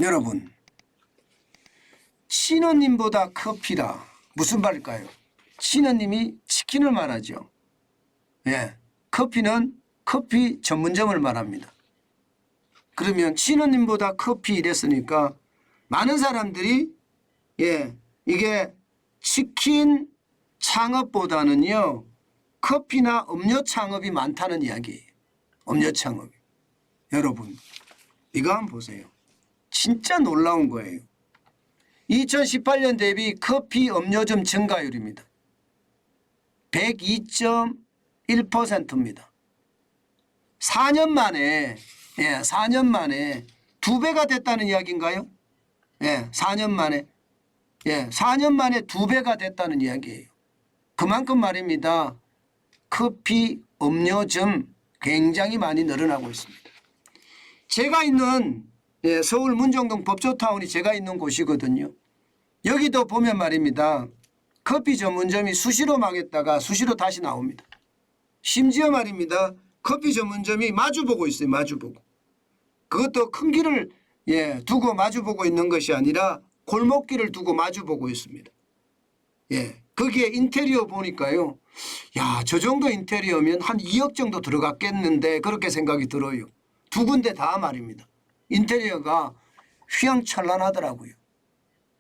여러분, 신우님보다 커피라 무슨 말일까요? 신우님이 치킨을 말하죠. 예, 커피는 커피 전문점을 말합니다. 그러면 신우님보다 커피 이랬으니까 많은 사람들이 이게 치킨 창업보다는요 커피나 음료 창업이 많다는 이야기예요. 음료 창업이. 여러분 이거 한번 보세요. 진짜 놀라운 거예요. 2018년 대비 커피 음료점 증가율입니다. 102.1%입니다. 4년 만에 4년 만에 2배가 됐다는 이야기인가요? 4년 만에 4년 만에 2배가 됐다는 이야기예요. 그만큼 말입니다. 커피 음료점 굉장히 많이 늘어나고 있습니다. 제가 있는 서울 문정동 법조타운이 제가 있는 곳이거든요. 여기도 보면 말입니다. 커피 전문점이 수시로 망했다가 수시로 다시 나옵니다. 심지어 말입니다. 커피 전문점이 마주보고 있어요. 마주보고. 그것도 큰 길을 두고 마주보고 있는 것이 아니라 골목길을 두고 마주보고 있습니다. 거기에 인테리어 보니까요. 야, 저 정도 인테리어면 한 2억 정도 들어갔겠는데 그렇게 생각이 들어요. 두 군데 다 말입니다. 인테리어가 휘황찬란하더라고요.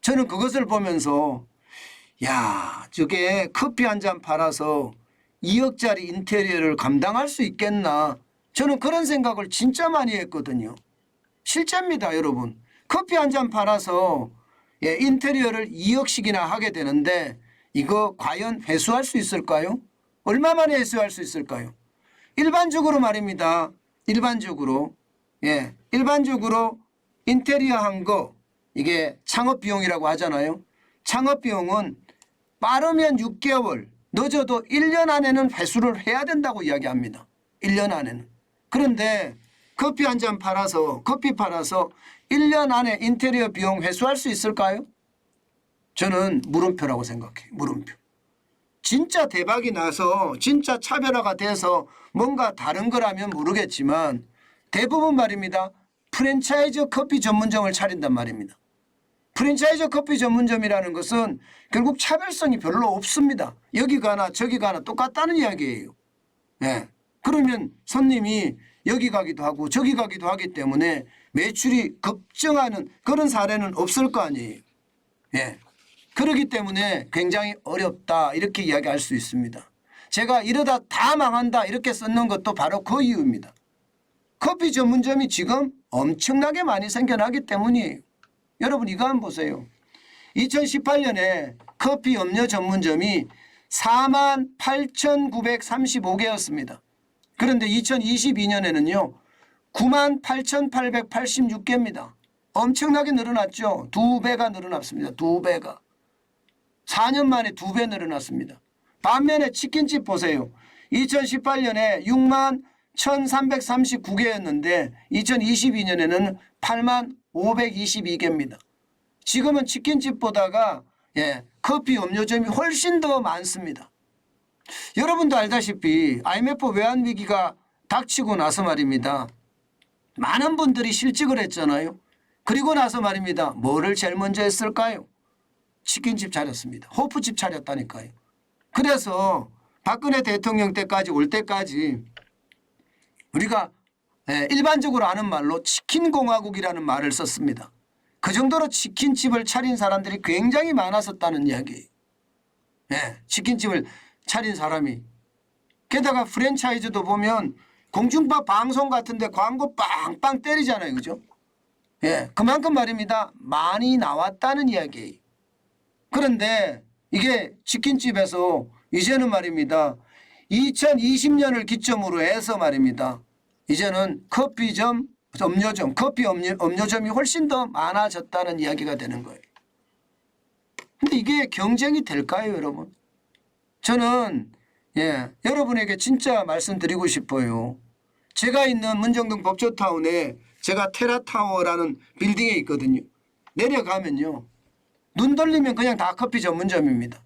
저는 그것을 보면서 야, 저게 커피 한 잔 팔아서 2억짜리 인테리어를 감당할 수 있겠나. 저는 그런 생각을 진짜 많이 했거든요. 실제입니다, 여러분. 커피 한 잔 팔아서 인테리어를 2억씩이나 하게 되는데 이거 과연 회수할 수 있을까요? 얼마 만에 회수할 수 있을까요? 일반적으로 말입니다. 일반적으로 인테리어 한 거 이게 창업 비용이라고 하잖아요. 창업 비용은 빠르면 6개월, 늦어도 1년 안에는 회수를 해야 된다고 이야기합니다. 1년 안에는. 그런데 커피 한 잔 팔아서 1년 안에 인테리어 비용 회수할 수 있을까요? 저는 물음표라고 생각해요. 물음표. 진짜 대박이 나서 진짜 차별화가 돼서 뭔가 다른 거라면 모르겠지만 대부분 말입니다. 프랜차이즈 커피 전문점을 차린단 말입니다. 프랜차이즈 커피 전문점이라는 것은 결국 차별성이 별로 없습니다. 여기 가나 저기 가나 똑같다는 이야기예요. 그러면 손님이 여기 가기도 하고 저기 가기도 하기 때문에 매출이 급증하는 그런 사례는 없을 거 아니에요. 그렇기 때문에 굉장히 어렵다 이렇게 이야기할 수 있습니다. 제가 이러다 다 망한다 이렇게 썼는 것도 바로 그 이유입니다. 커피 전문점이 지금 엄청나게 많이 생겨나기 때문이에요. 여러분 이거 한번 보세요. 2018년에 커피 음료 전문점이 48,935개였습니다. 그런데 2022년에는요. 98,886개입니다. 엄청나게 늘어났죠. 2배가 늘어났습니다. 2배가. 4년 만에 2배 늘어났습니다. 반면에 치킨집 보세요. 2018년에 61,339개였는데 2022년에는 85,522개입니다. 지금은 치킨집보다가 커피 음료점이 훨씬 더 많습니다. 여러분도 알다시피 IMF 외환위기가 닥치고 나서 말입니다. 많은 분들이 실직을 했잖아요. 그리고 나서 말입니다. 뭐를 제일 먼저 했을까요? 치킨집 차렸습니다. 호프집 차렸다니까요. 그래서 박근혜 대통령 때까지 올 때까지 우리가 일반적으로 아는 말로 치킨공화국이라는 말을 썼습니다. 그 정도로 치킨집을 차린 사람들이 굉장히 많았었다는 이야기예요. 치킨집을 차린 사람이. 게다가 프랜차이즈도 보면 공중파 방송 같은데 광고 빵빵 때리잖아요. 그죠? 그만큼 말입니다. 많이 나왔다는 이야기예요. 그런데 이게 치킨집에서 이제는 말입니다. 2020년을 기점으로 해서 말입니다. 이제는 커피점, 음료점, 커피 음료점이 훨씬 더 많아졌다는 이야기가 되는 거예요. 근데 이게 경쟁이 될까요, 여러분? 저는 여러분에게 진짜 말씀드리고 싶어요. 제가 있는 문정동 법조타운에 제가 테라타워라는 빌딩에 있거든요. 내려가면요. 눈 돌리면 그냥 다 커피 전문점입니다.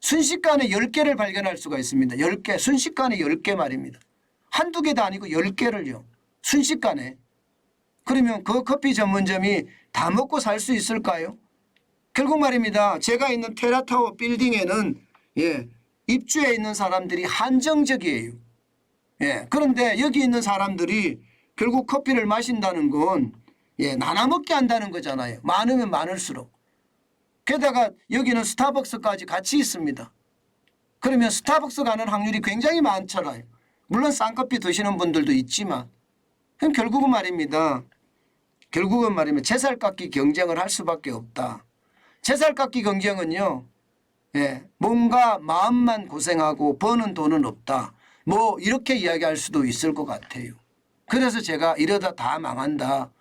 순식간에 10개를 발견할 수가 있습니다. 10개. 순식간에 10개 말입니다. 한두 개도 아니고 10개를요. 순식간에. 그러면 그 커피 전문점이 다 먹고 살 수 있을까요? 결국 말입니다. 제가 있는 테라타워 빌딩에는 입주해 있는 사람들이 한정적이에요. 그런데 여기 있는 사람들이 결국 커피를 마신다는 건 나눠 먹게 한다는 거잖아요. 많으면 많을수록. 게다가 여기는 스타벅스까지 같이 있습니다. 그러면 스타벅스 가는 확률이 굉장히 많잖아요. 물론 싼커피 드시는 분들도 있지만 그럼 결국은 말입니다. 제살깎기 경쟁을 할 수밖에 없다. 제살깎기 경쟁은요. 뭔가 마음만 고생하고 버는 돈은 없다. 뭐 이렇게 이야기할 수도 있을 것 같아요. 그래서 제가 이러다 다 망한다.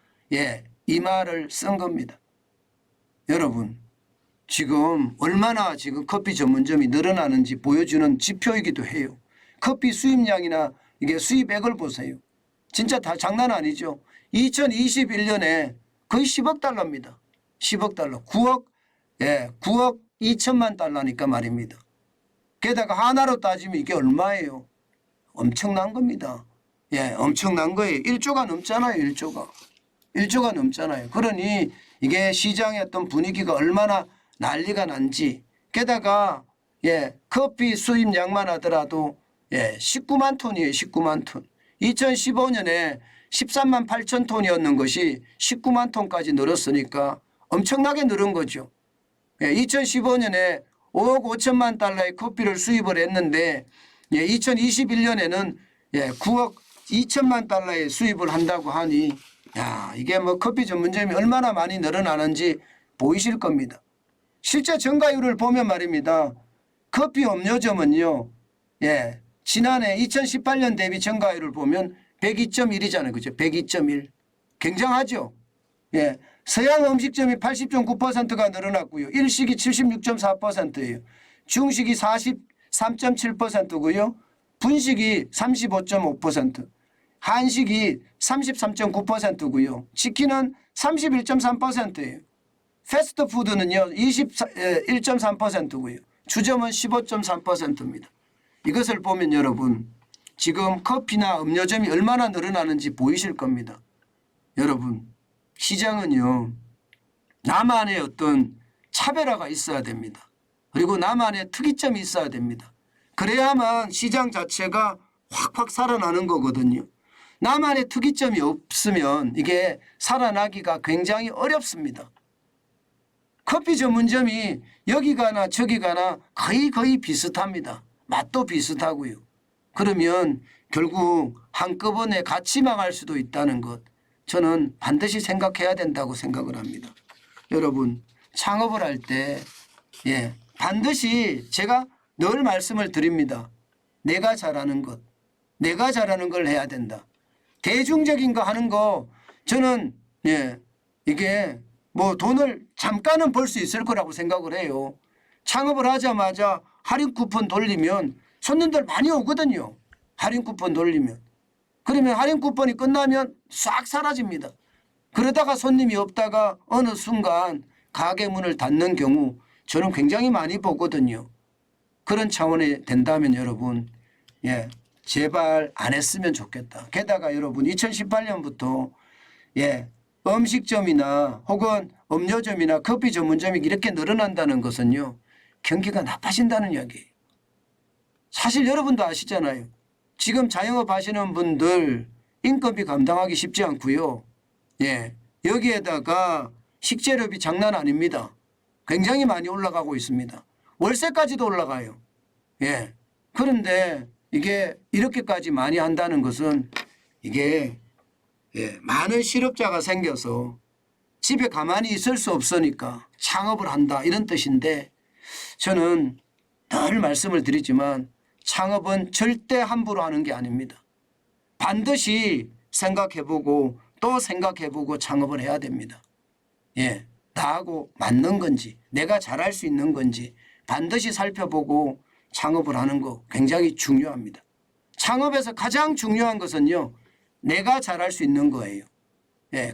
이 말을 쓴 겁니다. 여러분 지금 얼마나 지금 커피 전문점이 늘어나는지 보여주는 지표이기도 해요. 커피 수입량이나 이게 수입액을 보세요. 진짜 다 장난 아니죠. 2021년에 거의 10억 달러입니다. 10억 달러. 9억 2천만 달러니까 말입니다. 게다가 하나로 따지면 이게 얼마예요? 엄청난 겁니다. 엄청난 거예요. 1조가 넘잖아요. 1조가 넘잖아요. 그러니 이게 시장의 어떤 분위기가 얼마나 난리가 난지. 게다가 커피 수입량만 하더라도 19만 톤이에요. 19만 톤. 2015년에 13만 8천 톤이었는 것이 19만 톤까지 늘었으니까 엄청나게 늘은 거죠. 2015년에 5억 5천만 달러의 커피를 수입을 했는데 2021년에는 9억 2천만 달러의 수입을 한다고 하니 이게 뭐 커피 전문점이 얼마나 많이 늘어나는지 보이실 겁니다. 실제 증가율을 보면 말입니다. 커피 음료점은요. 지난해 2018년 대비 증가율을 보면 102.1이잖아요. 그죠? 102.1. 굉장하죠. 서양 음식점이 80.9%가 늘어났고요. 일식이 76.4%예요. 중식이 43.7%고요. 분식이 35.5%, 한식이 33.9%고요. 치킨은 31.3%예요. 패스트푸드는요 21.3%고요. 주점은 15.3%입니다. 이것을 보면 여러분 지금 커피나 음료점이 얼마나 늘어나는지 보이실 겁니다. 여러분 시장은요 나만의 어떤 차별화가 있어야 됩니다. 그리고 나만의 특이점이 있어야 됩니다. 그래야만 시장 자체가 확확 살아나는 거거든요. 나만의 특이점이 없으면 이게 살아나기가 굉장히 어렵습니다. 커피 전문점이 여기 가나 저기 가나 거의 비슷합니다. 맛도 비슷하고요. 그러면 결국 한꺼번에 같이 망할 수도 있다는 것 저는 반드시 생각해야 된다고 생각을 합니다. 여러분 창업을 할 때 반드시 제가 늘 말씀을 드립니다. 내가 잘하는 것, 내가 잘하는 걸 해야 된다. 대중적인 거 하는 거 저는 이게 뭐 돈을 잠깐은 벌 수 있을 거라고 생각을 해요. 창업을 하자마자 할인 쿠폰 돌리면 손님들 많이 오거든요. 할인 쿠폰 돌리면. 그러면 할인 쿠폰이 끝나면 싹 사라집니다. 그러다가 손님이 없다가 어느 순간 가게 문을 닫는 경우 저는 굉장히 많이 보거든요. 그런 차원이 된다면 여러분 제발 안 했으면 좋겠다. 게다가 여러분 2018년부터 음식점이나 혹은 음료점이나 커피 전문점이 이렇게 늘어난다는 것은요. 경기가 나빠진다는 이야기예요. 사실 여러분도 아시잖아요. 지금 자영업 하시는 분들 인건비 감당하기 쉽지 않고요. 여기에다가 식재료비 장난 아닙니다. 굉장히 많이 올라가고 있습니다. 월세까지도 올라가요. 그런데 이게 이렇게까지 많이 한다는 것은 이게 많은 실업자가 생겨서 집에 가만히 있을 수 없으니까 창업을 한다 이런 뜻인데 저는 늘 말씀을 드리지만 창업은 절대 함부로 하는 게 아닙니다. 반드시 생각해보고 또 생각해보고 창업을 해야 됩니다. 나하고 맞는 건지 내가 잘할 수 있는 건지 반드시 살펴보고 창업을 하는 거 굉장히 중요합니다. 창업에서 가장 중요한 것은요. 내가 잘할 수 있는 거예요.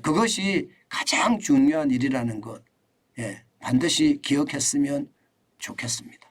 그것이 가장 중요한 일이라는 것 반드시 기억했으면 좋겠습니다.